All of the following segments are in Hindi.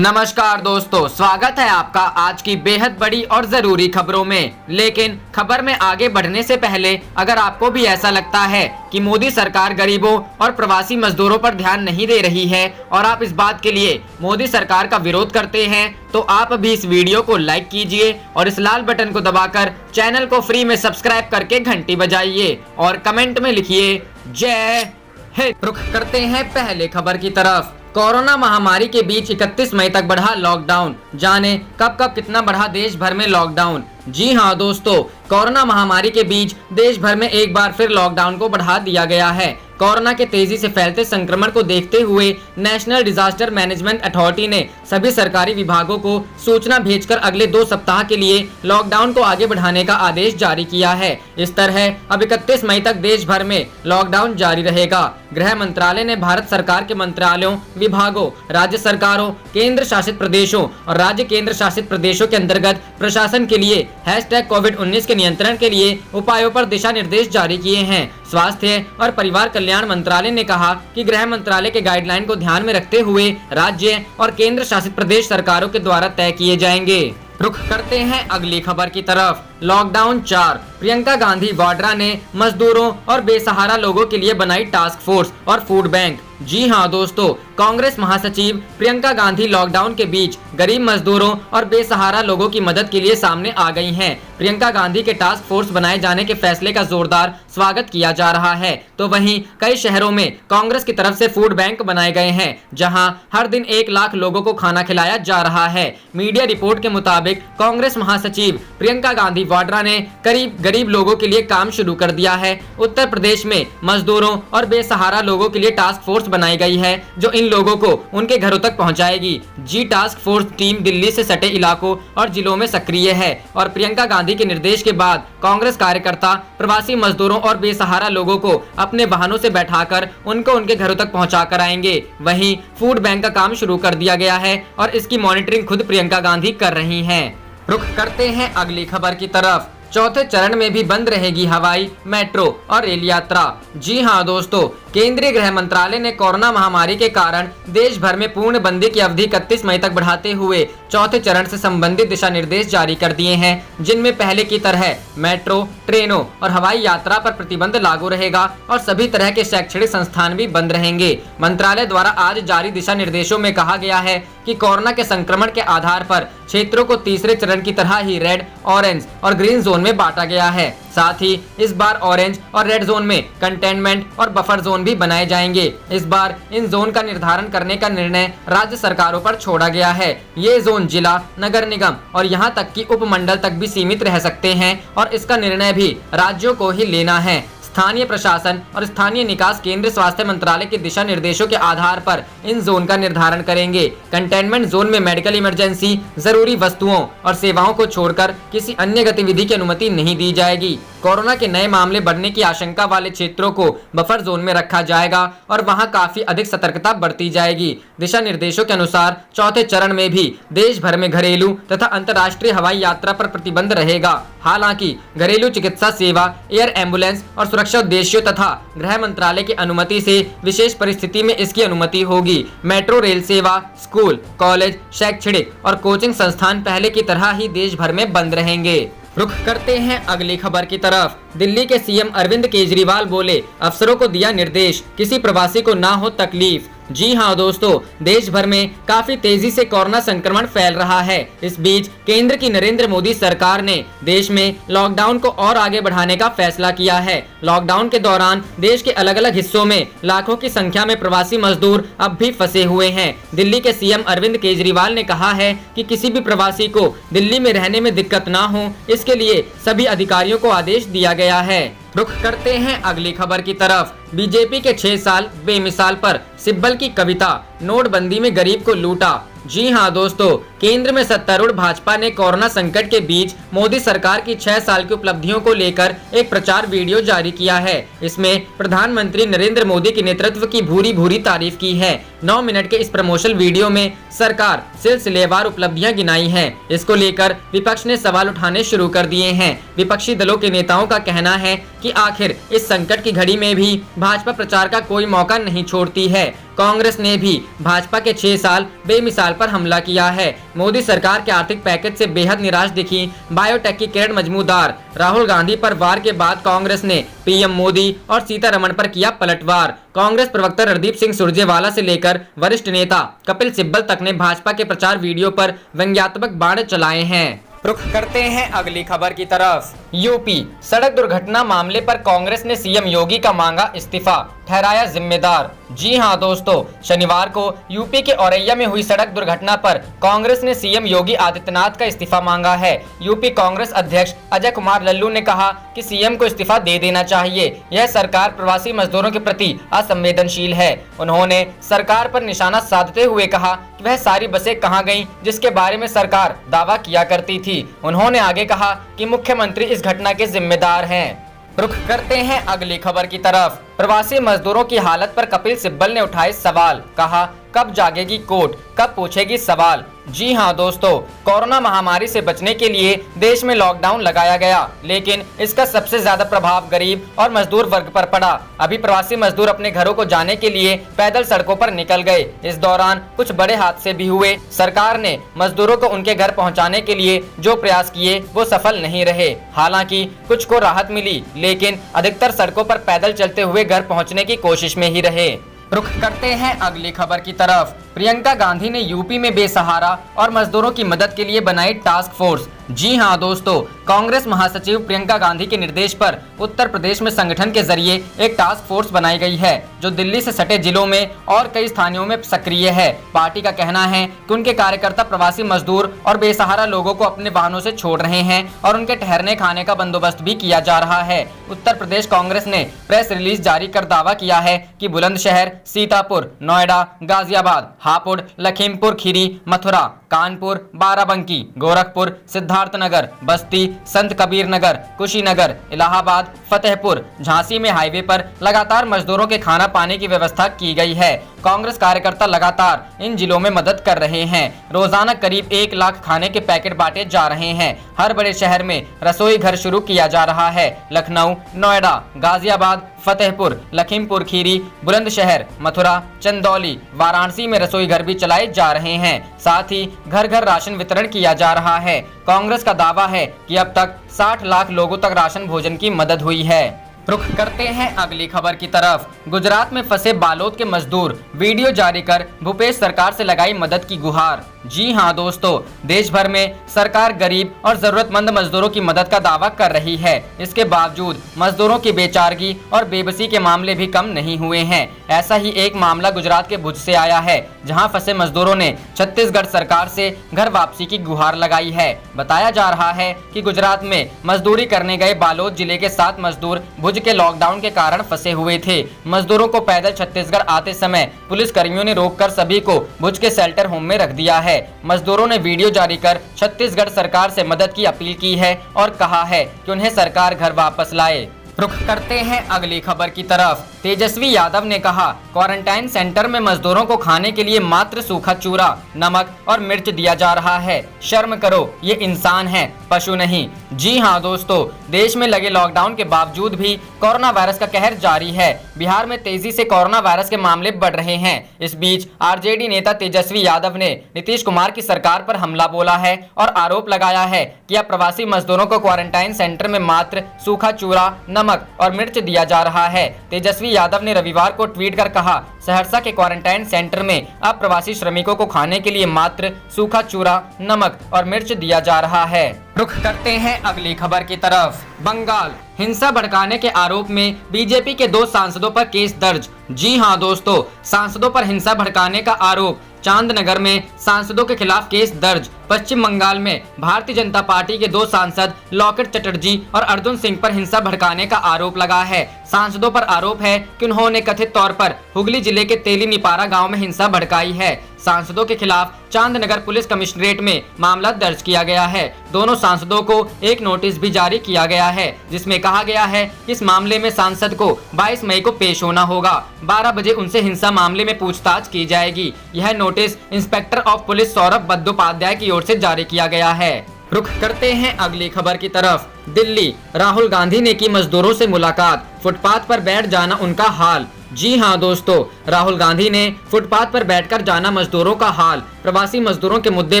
नमस्कार दोस्तों, स्वागत है आपका आज की बेहद बड़ी और जरूरी खबरों में। लेकिन खबर में आगे बढ़ने से पहले अगर आपको भी ऐसा लगता है कि मोदी सरकार गरीबों और प्रवासी मजदूरों पर ध्यान नहीं दे रही है और आप इस बात के लिए मोदी सरकार का विरोध करते हैं, तो आप भी इस वीडियो को लाइक कीजिए और इस लाल बटन को दबाकर चैनल को फ्री में सब्सक्राइब करके घंटी बजाइए और कमेंट में लिखिए जय हिंद। रुख करते हैं पहले खबर की तरफ। कोरोना महामारी के बीच 31 मई तक बढ़ा लॉकडाउन। जाने कब कब कितना बढ़ा देश भर में लॉकडाउन। जी हां दोस्तों, कोरोना महामारी के बीच देश भर में एक बार फिर लॉकडाउन को बढ़ा दिया गया है। कोरोना के तेजी से फैलते संक्रमण को देखते हुए नेशनल डिजास्टर मैनेजमेंट अथॉरिटी ने सभी सरकारी विभागों को सूचना भेजकर अगले 2 सप्ताह के लिए लॉकडाउन को आगे बढ़ाने का आदेश जारी किया है। इस तरह अब 31 मई तक देश भर में लॉकडाउन जारी रहेगा। गृह मंत्रालय ने भारत सरकार के मंत्रालयों, विभागों, राज्य सरकारों, केंद्र शासित प्रदेशों और राज्य केंद्र शासित प्रदेशों के अंतर्गत प्रशासन के लिए #कोविड-19 के नियंत्रण के लिए उपायों पर दिशा निर्देश जारी किए हैं। स्वास्थ्य और परिवार कल्याण मंत्रालय ने कहा कि गृह मंत्रालय के गाइडलाइन को ध्यान में रखते हुए राज्य और केंद्र शासित प्रदेश सरकारों के द्वारा तय किए जाएंगे। रुख करते हैं अगली खबर की तरफ। लॉकडाउन 4। प्रियंका गांधी वाड्रा ने मजदूरों और बेसहारा लोगों के लिए बनाई टास्क फोर्स और फूड बैंक। जी हां दोस्तों, कांग्रेस महासचिव प्रियंका गांधी लॉकडाउन के बीच गरीब मजदूरों और बेसहारा लोगों की मदद के लिए सामने आ गई हैं। प्रियंका गांधी के टास्क फोर्स बनाए जाने के फैसले का जोरदार स्वागत किया जा रहा है। तो वहीं कई शहरों में कांग्रेस की तरफ से फूड बैंक बनाए गए हैं, जहां हर दिन 1 लाख लोगों को खाना खिलाया जा रहा है। मीडिया रिपोर्ट के मुताबिक कांग्रेस महासचिव प्रियंका गांधी वाड्रा ने करीब गरीब लोगों के लिए काम शुरू कर दिया है। उत्तर प्रदेश में मजदूरों और बेसहारा लोगों के लिए टास्क फोर्स बनाई गई है, जो इन लोगों को उनके घरों तक पहुंचाएगी। जी टास्क फोर्स टीम दिल्ली से सटे इलाकों और जिलों में सक्रिय है और प्रियंका गांधी के निर्देश के बाद कांग्रेस कार्यकर्ता प्रवासी मजदूरों और बेसहारा लोगों को अपने वाहनों से बैठाकर उनको उनके घरों तक पहुंचा कर आएंगे। वहीं फूड बैंक का काम शुरू कर दिया गया है और इसकी मॉनिटरिंग खुद प्रियंका गांधी कर रही हैं। रुख करते हैं अगली खबर की तरफ। चौथे चरण में भी बंद रहेगी हवाई, मेट्रो और रेल यात्रा। जी हां दोस्तों, केंद्रीय गृह मंत्रालय ने कोरोना महामारी के कारण देश भर में पूर्ण बंदी की अवधि 31 मई तक बढ़ाते हुए चौथे चरण से संबंधित दिशा निर्देश जारी कर दिए हैं, जिनमें पहले की तरह मेट्रो, ट्रेनों और हवाई यात्रा पर प्रतिबंध लागू रहेगा और सभी तरह के शैक्षणिक संस्थान भी बंद रहेंगे। मंत्रालय द्वारा आज जारी दिशा निर्देशों में कहा गया है कि कोरोना के संक्रमण के आधार पर क्षेत्रों को तीसरे चरण की तरह ही रेड, ऑरेंज और ग्रीन जोन में बांटा गया है। साथ ही इस बार ऑरेंज और रेड जोन में कंटेनमेंट और बफर जोन भी बनाए जाएंगे। इस बार इन जोन का निर्धारण करने का निर्णय राज्य सरकारों पर छोड़ा गया है। ये जोन जिला, नगर निगम और यहाँ तक कि उपमंडल तक भी सीमित रह सकते हैं और इसका निर्णय भी राज्यों को ही लेना है। स्थानीय प्रशासन और स्थानीय निकास केंद्र स्वास्थ्य मंत्रालय के दिशा निर्देशों के आधार पर इन जोन का निर्धारण करेंगे। कंटेनमेंट जोन में मेडिकल इमरजेंसी, जरूरी वस्तुओं और सेवाओं को छोड़कर किसी अन्य गतिविधि की अनुमति नहीं दी जाएगी। कोरोना के नए मामले बढ़ने की आशंका वाले क्षेत्रों को बफर जोन में रखा जाएगा और वहां काफी अधिक सतर्कता बरती जाएगी। दिशा निर्देशों के अनुसार चौथे चरण में भी देश भर में घरेलू तथा अंतर्राष्ट्रीय हवाई यात्रा पर प्रतिबंध रहेगा। हालांकि घरेलू चिकित्सा सेवा, एयर एम्बुलेंस और सुरक्षा उद्देश्यों तथा गृह मंत्रालय की अनुमति से विशेष परिस्थिति में इसकी अनुमति होगी। मेट्रो रेल सेवा, स्कूल, कॉलेज, शैक्षणिक और कोचिंग संस्थान पहले की तरह ही देश भर में बंद रहेंगे। रुख करते हैं अगली खबर की तरफ। दिल्ली के सीएम अरविंद केजरीवाल बोले, अफसरों को दिया निर्देश, किसी प्रवासी को ना हो तकलीफ। जी हां दोस्तों, देश भर में काफी तेजी से कोरोना संक्रमण फैल रहा है। इस बीच केंद्र की नरेंद्र मोदी सरकार ने देश में लॉकडाउन को और आगे बढ़ाने का फैसला किया है। लॉकडाउन के दौरान देश के अलग अलग हिस्सों में लाखों की संख्या में प्रवासी मजदूर अब भी फंसे हुए हैं। दिल्ली के सीएम अरविंद केजरीवाल ने कहा है कि किसी भी प्रवासी को दिल्ली में रहने में दिक्कत ना हो, इसके लिए सभी अधिकारियों को आदेश दिया गया है। रुख करते हैं अगली खबर की तरफ। बीजेपी के 6 साल बेमिसाल पर सिब्बल की कविता, नोटबंदी में गरीब को लूटा। जी हां दोस्तों, केंद्र में सत्तारूढ़ भाजपा ने कोरोना संकट के बीच मोदी सरकार की 6 साल की उपलब्धियों को लेकर एक प्रचार वीडियो जारी किया है। इसमें प्रधानमंत्री नरेंद्र मोदी के नेतृत्व की भूरी भूरी तारीफ की है। 9 मिनट के इस प्रमोशनल वीडियो में सरकार सिलसिलेवार उपलब्धियां गिनाई हैं। इसको लेकर विपक्ष ने सवाल उठाने शुरू कर दिए हैं। विपक्षी दलों के नेताओं का कहना है कि आखिर इस संकट की घड़ी में भी भाजपा प्रचार का कोई मौका नहीं छोड़ती है। कांग्रेस ने भी भाजपा के 6 साल बेमिसाल पर हमला किया है। मोदी सरकार के आर्थिक पैकेज से बेहद निराश दिखी बायोटेक की किरण मजूमदार। राहुल गांधी पर वार के बाद कांग्रेस ने पीएम मोदी और सीतारमण पर किया पलटवार। कांग्रेस प्रवक्ता रणदीप सिंह सुरजेवाला से लेकर वरिष्ठ नेता कपिल सिब्बल तक ने भाजपा के प्रचार वीडियो पर व्यंग्यात्मक बाण चलाए हैं। रुख करते हैं अगली खबर की तरफ। यूपी सड़क दुर्घटना मामले पर कांग्रेस ने सीएम योगी का मांगा इस्तीफा, ठहराया जिम्मेदार। जी हां दोस्तों, शनिवार को यूपी के औरैया में हुई सड़क दुर्घटना पर कांग्रेस ने सीएम योगी आदित्यनाथ का इस्तीफा मांगा है। यूपी कांग्रेस अध्यक्ष अजय कुमार लल्लू ने कहा कि सीएम को इस्तीफा दे देना चाहिए। यह सरकार प्रवासी मजदूरों के प्रति असंवेदनशील है। उन्होंने सरकार पर निशाना साधते हुए कहा कि वह सारी बसें कहां गईं जिसके बारे में सरकार दावा किया करती थी। उन्होंने आगे कहा कि मुख्यमंत्री इस घटना के जिम्मेदार हैं। रुख करते हैं अगली खबर की तरफ। प्रवासी मजदूरों की हालत पर कपिल सिब्बल ने उठाए सवाल, कहा कब जागेगी कोर्ट, कब पूछेगी सवाल। जी हां दोस्तों, कोरोना महामारी से बचने के लिए देश में लॉकडाउन लगाया गया, लेकिन इसका सबसे ज्यादा प्रभाव गरीब और मजदूर वर्ग पर पड़ा। अभी प्रवासी मजदूर अपने घरों को जाने के लिए पैदल सड़कों पर निकल गए। इस दौरान कुछ बड़े हादसे भी हुए। सरकार ने मजदूरों को उनके घर पहुंचाने के लिए जो प्रयास किए वो सफल नहीं रहे। हालांकि कुछ को राहत मिली, लेकिन अधिकतर सड़कों पर पैदल चलते हुए घर पहुंचने की कोशिश में ही रहे। रुख करते हैं अगली खबर की तरफ। प्रियंका गांधी ने यूपी में बेसहारा और मजदूरों की मदद के लिए बनाई टास्क फोर्स। जी हां दोस्तों, कांग्रेस महासचिव प्रियंका गांधी के निर्देश पर उत्तर प्रदेश में संगठन के जरिए एक टास्क फोर्स बनाई गई है, जो दिल्ली से सटे जिलों में और कई स्थानों में सक्रिय है। पार्टी का कहना है कि उनके कार्यकर्ता प्रवासी मजदूर और बेसहारा लोगों को अपने वाहनों से छोड़ रहे हैं और उनके ठहरने खाने का बंदोबस्त भी किया जा रहा है। उत्तर प्रदेश कांग्रेस ने प्रेस रिलीज जारी कर दावा किया है कि बुलंदशहर, सीतापुर, नोएडा, गाजियाबाद, हापुड़, लखीमपुर खीरी, मथुरा, कानपुर, बाराबंकी, गोरखपुर, सिद्धार्थनगर, बस्ती, संत कबीर नगर, कुशीनगर, इलाहाबाद, फतेहपुर, झांसी में हाईवे पर लगातार मजदूरों के खाना पाने की व्यवस्था की गई है। कांग्रेस कार्यकर्ता लगातार इन जिलों में मदद कर रहे हैं। रोजाना करीब 1 लाख खाने के पैकेट बांटे जा रहे हैं। हर बड़े शहर में रसोई घर शुरू किया जा रहा है। लखनऊ, नोएडा, गाजियाबाद, फतेहपुर, लखीमपुर खीरी, बुलंदशहर, मथुरा, चंदौली, वाराणसी में रसोई घर भी चलाए जा रहे हैं। साथ ही घर घर राशन वितरण किया जा रहा है। कांग्रेस का दावा है कि अब तक 60 लाख लोगों तक राशन भोजन की मदद हुई है। रुख करते हैं अगली खबर की तरफ। गुजरात में फंसे बालोद के मजदूर वीडियो जारी कर भूपेश सरकार से लगाई मदद की गुहार। जी हां दोस्तों, देश भर में सरकार गरीब और जरूरतमंद मजदूरों की मदद का दावा कर रही है। इसके बावजूद मजदूरों की बेचारगी और बेबसी के मामले भी कम नहीं हुए हैं। ऐसा ही एक मामला गुजरात के भुज से आया है, जहां फंसे मजदूरों ने छत्तीसगढ़ सरकार से घर वापसी की गुहार लगाई है। बताया जा रहा है कि गुजरात में मजदूरी करने गए बालोद जिले के 7 मजदूर भुज के लॉकडाउन के कारण फंसे हुए थे। मजदूरों को पैदल छत्तीसगढ़ आते समय पुलिस कर्मियों ने रोककर सभी को भुज के शेल्टर होम में रख दिया है। मजदूरों ने वीडियो जारी कर छत्तीसगढ़ सरकार से मदद की अपील की है और कहा है कि उन्हें सरकार घर वापस लाए। रुख करते हैं अगली खबर की तरफ। तेजस्वी यादव ने कहा क्वारंटाइन सेंटर में मजदूरों को खाने के लिए मात्र सूखा चूरा, नमक और मिर्च दिया जा रहा है। शर्म करो, ये इंसान है, पशु नहीं। जी हां दोस्तों, देश में लगे लॉकडाउन के बावजूद भी कोरोना वायरस का कहर जारी है। बिहार में तेजी से कोरोना वायरस के मामले बढ़ रहे हैं। इस बीच आरजेडी नेता तेजस्वी यादव ने नीतीश कुमार की सरकार पर हमला बोला है और आरोप लगाया है कि अब प्रवासी मजदूरों को क्वारंटाइन सेंटर में मात्र सूखा चूरा, नमक और मिर्च दिया जा रहा है। तेजस्वी यादव ने रविवार को ट्वीट कर कहा, सहरसा के क्वारंटाइन सेंटर में अब प्रवासी श्रमिकों को खाने के लिए मात्र सूखा चूरा, नमक और मिर्च दिया जा रहा है। रुख करते हैं अगली खबर की तरफ। बंगाल, हिंसा भड़काने के आरोप में बीजेपी के 2 सांसदों पर केस दर्ज। जी हां दोस्तों, सांसदों पर हिंसा भड़काने का आरोप। चांदनगर में सांसदों के खिलाफ केस दर्ज। पश्चिम बंगाल में भारतीय जनता पार्टी के 2 सांसद लॉकेट चटर्जी और अर्जुन सिंह पर हिंसा भड़काने का आरोप लगा है। सांसदों पर आरोप है कि उन्होंने कथित तौर पर हुगली जिले के तेली निपारा गांव में हिंसा भड़काई है। सांसदों के खिलाफ चांदनगर पुलिस कमिश्नरेट में मामला दर्ज किया गया है। दोनों सांसदों को एक नोटिस भी जारी किया गया है, जिसमें कहा गया है कि इस मामले में सांसद को 22 मई को पेश होना होगा। 12 बजे उनसे हिंसा मामले में पूछताछ की जाएगी। यह notice inspector of police Saurabh Bandopadhyay की ओर से जारी किया गया है। रुख करते हैं अगली खबर की तरफ। दिल्ली, राहुल गांधी ने की मजदूरों से मुलाकात, फुटपाथ पर बैठ जाना उनका हाल। जी हां दोस्तों, राहुल गांधी ने फुटपाथ पर बैठकर जाना मजदूरों का हाल। प्रवासी मजदूरों के मुद्दे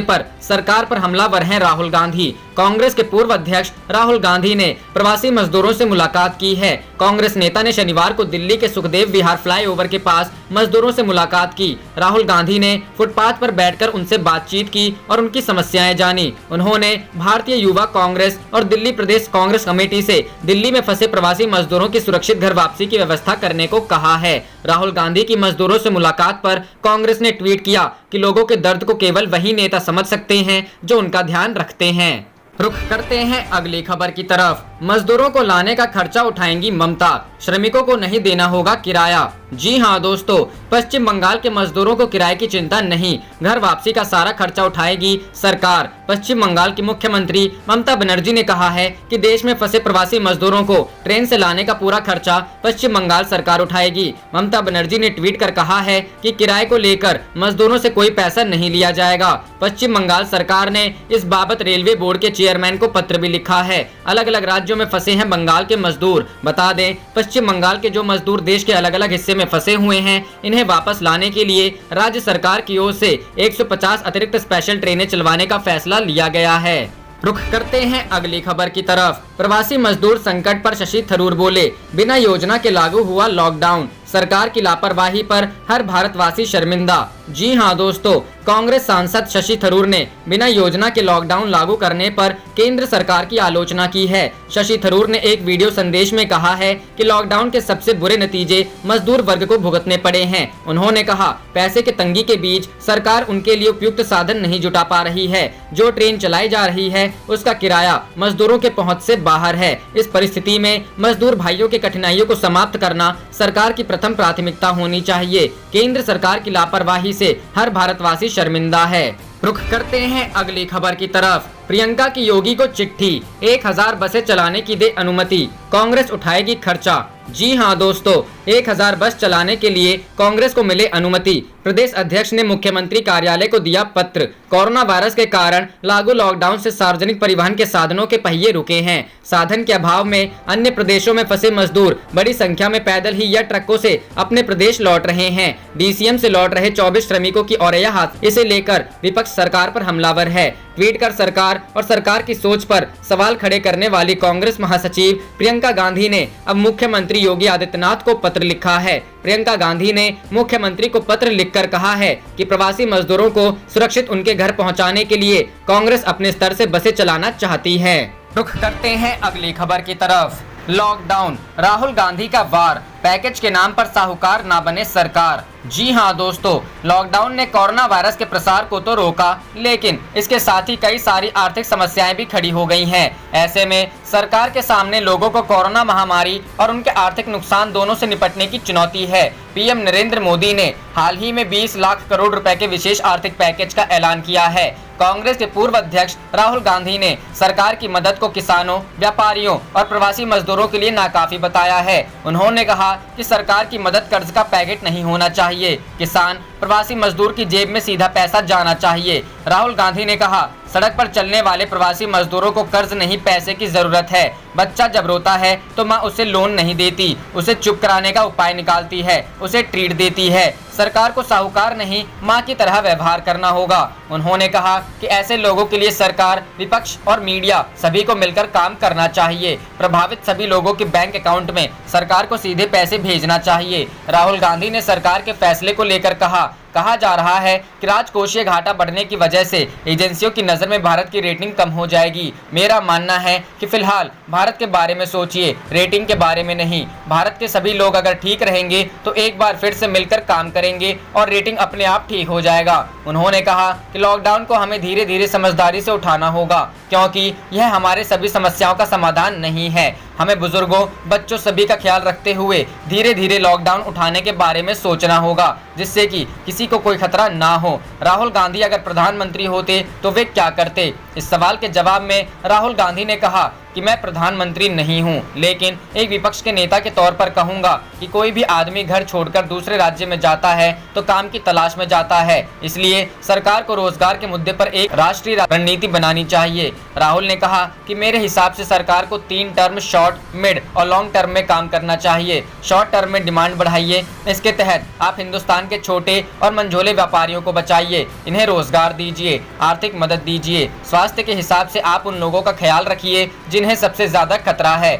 पर सरकार पर हमलावर हैं राहुल गांधी। कांग्रेस के पूर्व अध्यक्ष राहुल गांधी ने प्रवासी मजदूरों से मुलाकात की है। कांग्रेस नेता ने शनिवार को दिल्ली के सुखदेव विहार फ्लाईओवर के पास मजदूरों से मुलाकात की। राहुल गांधी ने फुटपाथ पर बैठकर उनसे बातचीत की और उनकी समस्याएं जानी। उन्होंने भारतीय युवा कांग्रेस और दिल्ली प्रदेश कांग्रेस कमेटी से दिल्ली में फंसे प्रवासी मजदूरों की सुरक्षित घर वापसी की व्यवस्था करने को कहा है। राहुल गांधी की मजदूरों से मुलाकात पर कांग्रेस ने ट्वीट किया कि लोगों के दर्द को केवल वही नेता समझ सकते हैं जो उनका ध्यान रखते हैं। रुख करते हैं अगली खबर की तरफ। मजदूरों को लाने का खर्चा उठाएंगी ममता, श्रमिकों को नहीं देना होगा किराया। जी हां दोस्तों, पश्चिम बंगाल के मजदूरों को किराए की चिंता नहीं, घर वापसी का सारा खर्चा उठाएगी सरकार। पश्चिम बंगाल की मुख्यमंत्री ममता बनर्जी ने कहा है कि देश में फंसे प्रवासी मजदूरों को ट्रेन से लाने का पूरा खर्चा पश्चिम बंगाल सरकार उठाएगी। ममता बनर्जी ने ट्वीट कर कहा है कि किराए को लेकर मजदूरों से कोई पैसा नहीं लिया जाएगा। पश्चिम बंगाल सरकार ने इस बाबत रेलवे बोर्ड के चेयरमैन को पत्र भी लिखा है। अलग अलग राज्यों में फंसे हैं बंगाल के मजदूर। बता दें, पश्चिम बंगाल के जो मजदूर देश के अलग अलग हिस्से में फंसे हुए हैं, इन्हें वापस लाने के लिए राज्य सरकार की ओर से 150 अतिरिक्त स्पेशल ट्रेनें चलवाने का फैसला लिया गया है। रुख करते हैं अगली खबर की तरफ। प्रवासी मजदूर संकट पर शशि थरूर बोले, बिना योजना के लागू हुआ लॉकडाउन, सरकार की लापरवाही पर हर भारतवासी शर्मिंदा। जी हां दोस्तों, कांग्रेस सांसद शशि थरूर ने बिना योजना के लॉकडाउन लागू करने पर केंद्र सरकार की आलोचना की है। शशि थरूर ने एक वीडियो संदेश में कहा है कि लॉकडाउन के सबसे बुरे नतीजे मजदूर वर्ग को भुगतने पड़े हैं। उन्होंने कहा, पैसे की तंगी के बीच सरकार उनके लिए उपयुक्त साधन नहीं जुटा पा रही है। जो ट्रेन चलाई जा रही है उसका किराया मजदूरों के पहुँच से बाहर है। इस परिस्थिति में मजदूर भाइयों की कठिनाइयों को समाप्त करना सरकार की प्रथम प्राथमिकता होनी चाहिए। केंद्र सरकार की लापरवाही से हर भारतवासी शर्मिंदा है। रुख करते हैं अगली खबर की तरफ। प्रियंका की योगी को चिट्ठी, 1000 बसें चलाने की दे अनुमति, कांग्रेस उठाएगी खर्चा। जी हां दोस्तों, 1000 बस चलाने के लिए कांग्रेस को मिले अनुमति। प्रदेश अध्यक्ष ने मुख्यमंत्री कार्यालय को दिया पत्र। कोरोना वायरस के कारण लागू लॉकडाउन से सार्वजनिक परिवहन के साधनों के पहिए रुके हैं। साधन के अभाव में अन्य प्रदेशों में फंसे मजदूर बड़ी संख्या में पैदल ही या ट्रकों से अपने प्रदेश लौट रहे हैं। डीसीएम से लौट रहे 24 श्रमिकों की औरैया हाथ, इसे लेकर विपक्ष सरकार पर हमलावर है। ट्वीट कर सरकार और सरकार की सोच पर सवाल खड़े करने वाली कांग्रेस महासचिव प्रियंका गांधी ने अब मुख्यमंत्री योगी आदित्यनाथ को पत्र लिखा है। प्रियंका गांधी ने मुख्यमंत्री को पत्र लिखकर कहा है कि प्रवासी मजदूरों को सुरक्षित उनके घर पहुंचाने के लिए कांग्रेस अपने स्तर से बसें चलाना चाहती है। रुख करते हैं अगली खबर की तरफ। लॉकडाउन, राहुल गांधी का वार, पैकेज के नाम पर साहूकार ना बने सरकार। जी हां दोस्तों, लॉकडाउन ने कोरोना वायरस के प्रसार को तो रोका, लेकिन इसके साथ ही कई सारी आर्थिक समस्याएं भी खड़ी हो गई हैं। ऐसे में सरकार के सामने लोगों को कोरोना महामारी और उनके आर्थिक नुकसान दोनों से निपटने की चुनौती है। पीएम नरेंद्र मोदी ने हाल ही में 20 लाख करोड़ रुपए के विशेष आर्थिक पैकेज का ऐलान किया है। कांग्रेस के पूर्व अध्यक्ष राहुल गांधी ने सरकार की मदद को किसानों, व्यापारियों और प्रवासी मजदूरों के लिए नाकाफी बताया है। उन्होंने कहा कि सरकार की मदद कर्ज का पैकेट नहीं होना चाहिए, किसान, प्रवासी मजदूर की जेब में सीधा पैसा जाना चाहिए। राहुल गांधी ने कहा, सड़क पर चलने वाले प्रवासी मजदूरों को कर्ज नहीं पैसे की जरूरत है। बच्चा जब रोता है तो माँ उसे लोन नहीं देती, उसे चुप कराने का उपाय निकालती है, उसे ट्रीट देती है। सरकार को साहूकार नहीं, माँ की तरह व्यवहार करना होगा। उन्होंने कहा कि ऐसे लोगों के लिए सरकार, विपक्ष और मीडिया सभी को मिलकर काम करना चाहिए। प्रभावित सभी लोगों के बैंक अकाउंट में सरकार को सीधे पैसे भेजना चाहिए। राहुल गांधी ने सरकार के फैसले को लेकर कहा जा रहा है कि राजकोषीय घाटा बढ़ने की वजह से एजेंसियों की नज़र में भारत की रेटिंग कम हो जाएगी। मेरा मानना है कि फिलहाल भारत के बारे में सोचिए, रेटिंग के बारे में नहीं। भारत के सभी लोग अगर ठीक रहेंगे तो एक बार फिर से मिलकर काम करेंगे और रेटिंग अपने आप ठीक हो जाएगा। उन्होंने कहा कि लॉकडाउन को हमें धीरे धीरे समझदारी से उठाना होगा, क्योंकि यह हमारे सभी समस्याओं का समाधान नहीं है। हमें बुजुर्गों, बच्चों सभी का ख्याल रखते हुए धीरे धीरे लॉकडाउन उठाने के बारे में सोचना होगा, जिससे कि किसी को कोई खतरा ना हो। राहुल गांधी अगर प्रधानमंत्री होते तो वे क्या करते? इस सवाल के जवाब में राहुल गांधी ने कहा कि मैं प्रधानमंत्री नहीं हूं, लेकिन एक विपक्ष के नेता के तौर पर कहूंगा कि कोई भी आदमी घर छोड़कर दूसरे राज्य में जाता है तो काम की तलाश में जाता है, इसलिए सरकार को रोजगार के मुद्दे पर एक राष्ट्रीय रणनीति बनानी चाहिए। राहुल ने कहा कि मेरे हिसाब से सरकार को 3 टर्म, शॉर्ट, मिड और लॉन्ग टर्म में काम करना चाहिए। शॉर्ट टर्म में डिमांड बढ़ाइए, इसके तहत आप हिंदुस्तान के छोटे और मंझोले व्यापारियों को बचाइए, इन्हें रोजगार दीजिए, आर्थिक मदद दीजिए। स्वास्थ्य के हिसाब से आप उन लोगों का ख्याल रखिए जिन्हें सबसे ज्यादा खतरा है।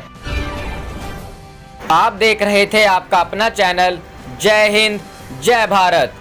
आप देख रहे थे आपका अपना चैनल जय हिंद, जय भारत।